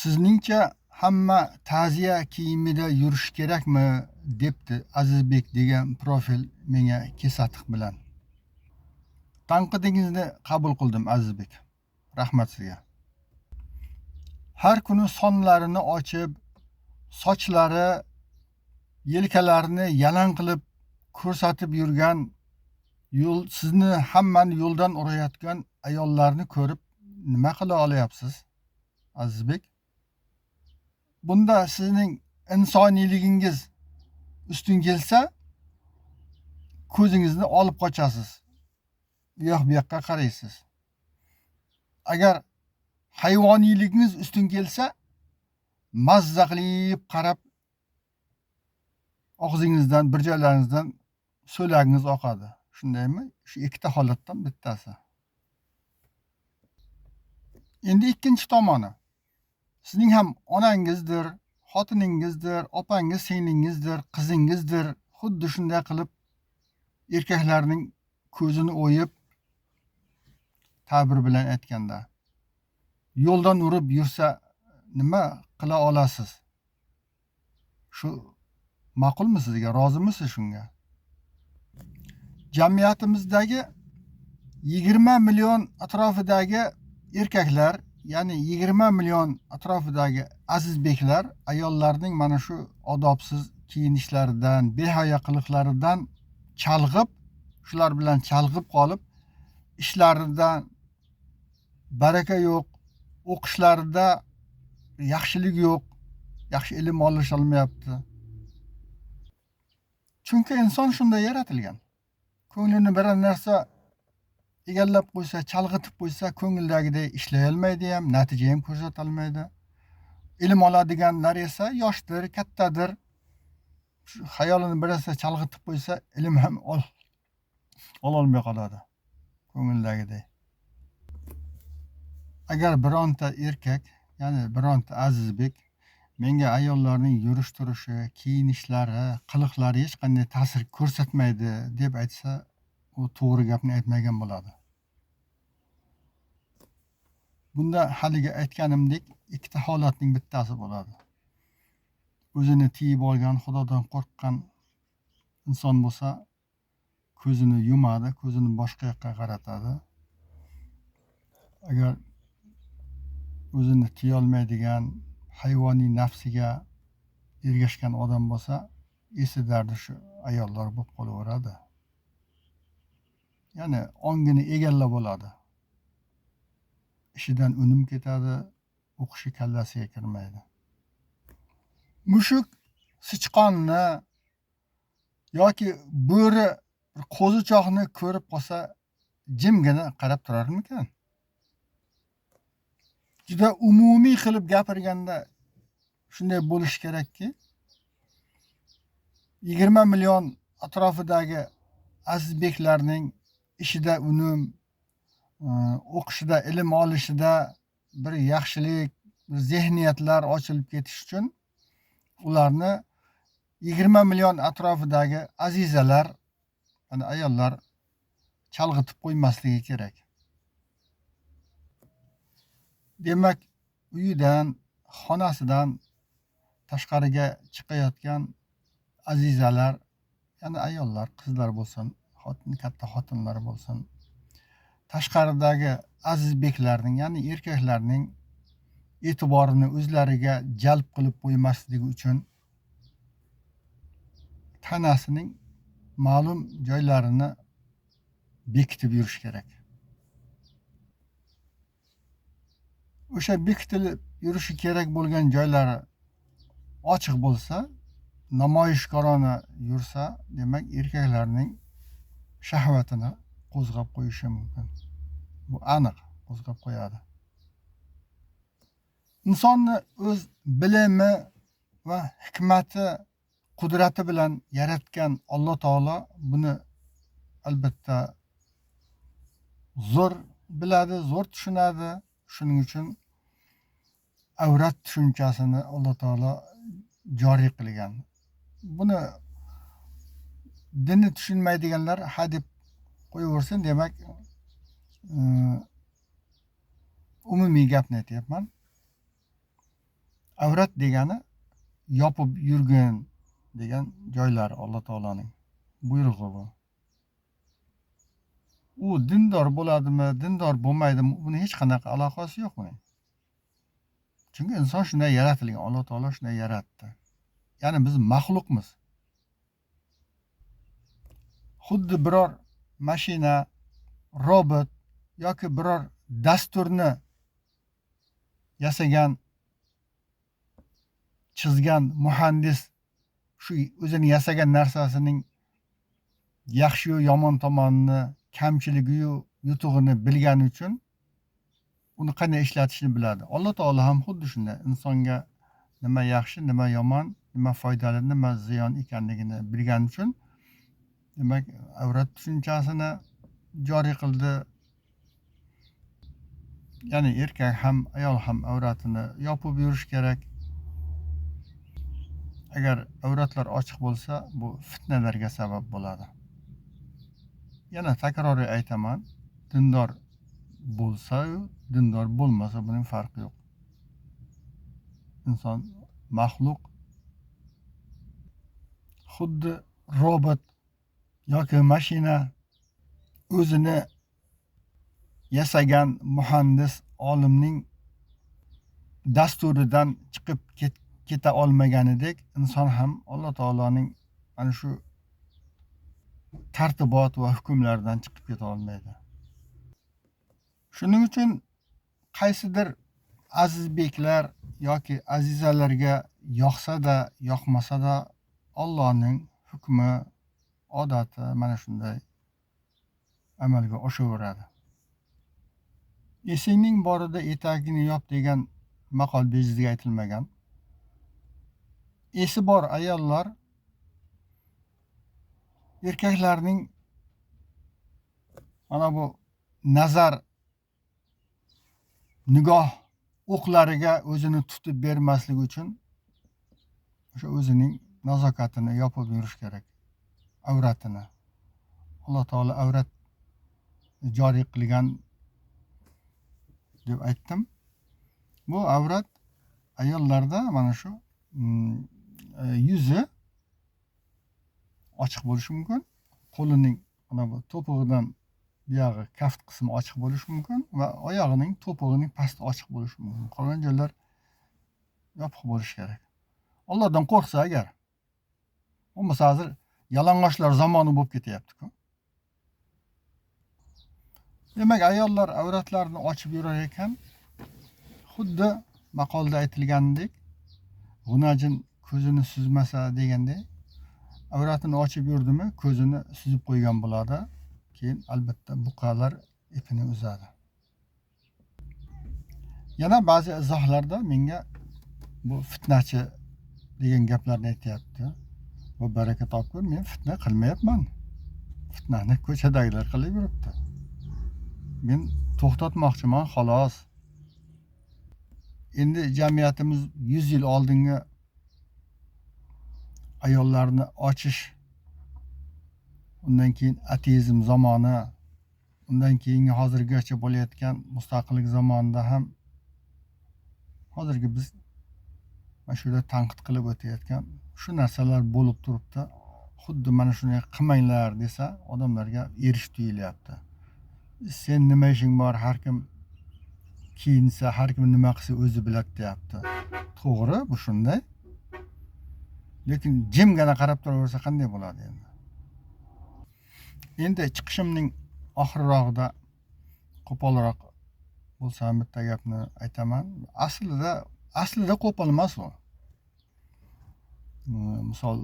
Sizningcha hamma ta'ziya kiyimida yurish kerakmi, debdi Azizbek degan profil menga kesatiq bilan. Tanqidingizni qabul qildim Azizbek. Rahmat sizga. Har kuni sonlarini ochib, sochlari, yelkalarini yalang qilib ko'rsatib yurgan sizni hammani yo'ldan urayotgan ayollarni ko'rib nima qila olyapsiz, Azizbek? Bunda sizning insoniyligingiz ustun kelsa, ko'zingizni olib qochasiz. Bu yoqqa qaraysiz. Agar hayvoniyligingiz ustun kelsa, mazza qilib qarab, og'zingizdan, bir joylaringizdan so'lagingiz oqadi. Shundaymi? Shu ikkita holatdan bittasi. Endi ikkinchi tomoni. Sizning ham onangizdir, xotiningizdir, opangiz, singlingizdir, qizingizdir. Xuddi shunday qilib erkaklarning ko'zini o'yib, ta'bir bilan aytganda, yo'ldan urib yursa nima qila olasiz? Shu ma'qulmi sizga? Rozimisiz shunga? Jamiyatimizdagi 20 million atrofidagi erkaklar, ya'ni 20 million atrofidagi azizbeklar ayollarning mana shu odobsiz kiyinishlaridan, behayo qiliqlaridan chalg'ib, shular bilan chalg'ib qolib, ishlaridan baraka yo'q, o'qishlarida yaxshilik yo'q, yaxshi ilm olisholmayapti. Chunki inson shunday yaratilgan. Ko'nglini bir narsa egallab qo'ysa, chalg'itib qo'ysa, ko'ngildagidek ishlay olmaydi ham, natija ham ko'rsata olmaydi. Ilm oladiganlar esa yoshdir, kattadir. Xayolini bir narsa chalg'itib qo'ysa, ilm ham ololmay qoladi ko'ngildagidek. Agar bironta erkak, ya'ni bironta azizbek menga ayollarning yurish turishi, kiyinishlari, qiliqlari hech qanday ta'sir ko'rsatmaydi deb aytsa, u to'g'ri gapni aytmagan bo'ladi. Bunda haligi aytganimdek ikkita holatning bittasi bo'ladi. O'zini tiyib olgan, Xudodan qo'rqqan inson bo'lsa, ko'zini yumadi, ko'zini boshqa yoqqa qaratadi. Agar o'zini tiya olmaydigan, hayvoniy nafsiga ergashgan odam bo'lsa, esi dardi shu ayollar bo'lib qolaveradi. Ya'ni ongini egallab oladi. Ishidan unum ketadi, o'qishi kallasiga kirmaydi. Mushuk sichqonni yoki bo'ri qo'zichoqni ko'rib qolsa, jimgina qarab turarmikan? Juda umumiy qilib gapirganda shunday bo'lish kerakki, 20 million atrofidagi azizbeklarning ishida unum, o'qishida, ilm olishida bir yaxshilik, bir zehniyatlar ochilib ketish uchun ularni 20 million atrofidagi azizalar, ya'ni ayollar chalg'itib qo'ymasligi kerak. Demak, uyidan, xonasidan tashqariga chiqayotgan azizalar, ya'ni ayollar, qizlar bo'lsin, katta xotinlar bo'lsin, tashqaridagi azizbeklarning, ya'ni erkaklarning e'tiborini o'zlariga jalb qilib qo'ymasligi uchun tanasining ma'lum joylarini bekitib yurish kerak. O'sha bekitilib yurishi kerak bo'lgan joylari ochiq bo'lsa, namoyishkorona yursa, demak erkaklarning shahvatini qo'zg'ab qo'yishi mumkin. Bu aniq qo'zg'ab qo'yadi. Insonni o'z bilimi va hikmati, qudrati bilan yaratgan Alloh taolo buni albatta zo'r biladi, zo'r tushunadi. Shuning uchun avrat tushunchasini Alloh taolo joriy qilgan. Buni dinni tushunmaydiganlar hadeb qo'yaversin, demak umumiy gapni aytyapman. Avrat degani yopib yurgin degan joylar Alloh taolaning buyrug'i bu. U dindor bo'ladimi, dindor bo'lmaydimi, buni hech qanaqa aloqasi yo'q uning. Chunki inson shunday yaratilgan, Alloh taolo shunday yaratdi. Ya'ni biz maxluqmiz. Xuddi biror mashina, robot yoki biror dasturni yasagan, chizgan muhandis shu o'zini yasagan narsasining yaxshi yu yomon tomonini, kamchiligi-yu yutug'ini bilgani uchun uni qanday ishlatishni biladi. Alloh taolo ham xuddi shunday insonga nima yaxshi, nima yomon, nima foydali, nima ziyon ekanligini bilgani uchun demak avrat tushunchasini joriy qildi. Ya'ni erkak ham, ayol ham avratini yopib yurish kerak. Agar avratlar ochiq bo'lsa, bu fitnalarga sabab bo'ladi. Yana takroriy aytaman, dindor bo'lsa-yu, dindor bo'lmasa buning farqi yo'q. Inson maxluq xuddi robot yoki mashina o'zini yasagan muhandis olimning dasturidan chiqib keta olmaganidek, inson ham Alloh taoloning ana shu tartibot va hukmlaridan chiqib keta olmaydi. Shuning uchun qaysidir azizbeklar yoki azizalarga yoqsa-da, yoqmasa-da Allohning hukmi, odati mana shunday amalga oshaveradi. Esingning borida etagingni yop degan maqol bejizga aytilmagan. Esi bor ayollar erkaklarning mana bu nazar, nigoh o'qlariga o'zini tutib bermaslik uchun o'sha o'zining nazokatini yopib yurish kerak, avratini. Alloh taolo avrat joriy qilgan deb aytdim. Bu avrat ayollarda mana shu yuzi ochiq bo'lishi mumkin. Qo'lining mana bu to'pig'idan buyog'i kaft qismi ochiq bo'lishi mumkin va oyog'ining to'pig'ining pasti ochiq bo'lishi mumkin. Qolgan joylar yopiq bo'lishi kerak. Allohdan qo'rqsa agar, bo'lmasa hozir yalang'ochlar zamoni bo'lib ketyapti-ku. Demak, ayollar avratlarini ochib yurar ekan, xuddi maqolda aytilganidek, g'unajin ko'zini suzmasa degandek, avratini ochib yurdimi, ko'zini suzib qo'ygan bo'ladi. Keyin albatta buqalar ipini uzadi. Yana ba'zi izohlarda menga bu fitnachi degan gaplarni aytyapti. Bu baraka topgur, men fitna qilmayapman. Fitnani ko'chadagilar qilib yuribdi. Men to'xtatmoqchiman xolos. Endi jamiyatimiz 100 yil oldingi ayollarni ochish, undan keyin ateizm zamoni, undan keyingi hozirgacha bo'layotgan mustaqillik zamonida ham hozirgi biz mana shu yerda tanqid qilib o'tayotgan shu narsalar bo'lib turibdi. Xuddi mana shunday qilmanglar desa, odamlarga erish tuyilyapti. Sen nima ishing bor, har kim kiyinsa, har kim nima qilsa o'zi biladi deyapti. To'g'ri, bu shunday. Lekin jimgina qarab turaversa qanday bo'ladi endi? Endi chiqishimning oxirrog'ida qo'polroq bo'lsa bitta gapni aytaman. Aslida qo'pol emas u. Misol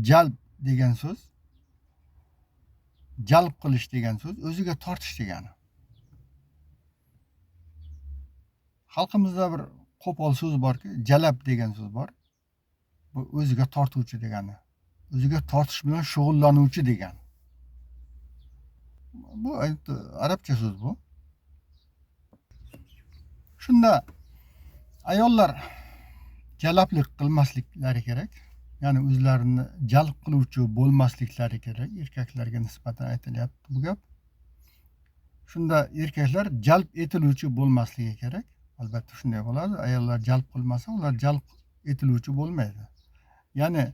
jalb degan so'z, jalb qilish degan so'z o'ziga tortish degani. Xalqimizda bir qo'pol so'z borki, jalab degan so'z bor. Bu o'ziga tortuvchi degani. O'ziga tortish bilan shug'ullanuvchi degani. Bu arabcha so'z bu. Shunda ayollar jalablik qilmasliklari kerak. Ya'ni o'zlarini jalb qiluvchi bo'lmasliklari kerak. Erkaklarga nisbatan aytilyapti bu gap. Shunda erkaklar jalb etiluvchi bo'lmasligi kerak. Albatta shunday bo'ladi. Ayollar jalb qilmasa, ular jalb etiluvchi bo'lmaydi. Ya'ni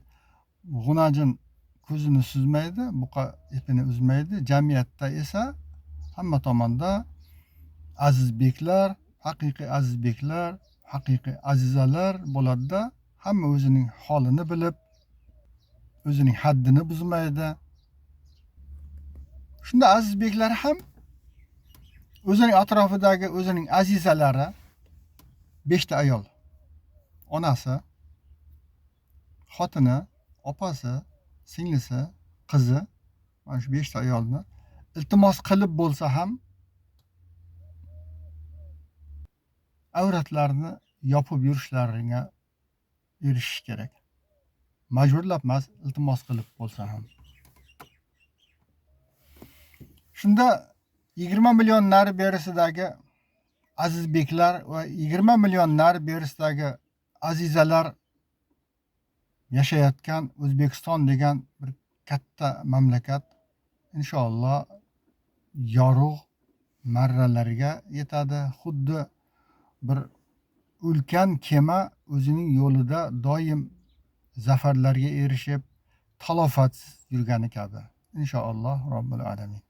g'unajin ko'zini suzmaydi, buqa ipini uzmaydi. Jamiyatda esa hamma tomonda aziz beklar, haqiqiy aziz beklar, haqiqiy azizalar bo'ladida, hamma o'zining holini bilib, o'zining haddini buzmaydi. Shunda aziz beklar ham o'zining atrofidagi o'zining azizalari 5 ta ayol, onasi, xotini, opasi, singlisi, qizi, mana shu 5 ta ayolni iltimos qilib bo'lsa ham avratlarini yopib yurishlariga erishish kerak. Majburlab emas, iltimos qilib bo'lsa ham. Shunda 20 million nari berisidagi aziz beklar va 20 million nari berisidagi azizalar yashayotgan O'zbekiston degan bir katta mamlakat inshaalloh yorug' marralarga yetadi. Xuddi bir ulkan kema o'zining yo'lida doim zafarlarga erishib, talofatsiz yurgani kabi. Inshaalloh Robbil alamin.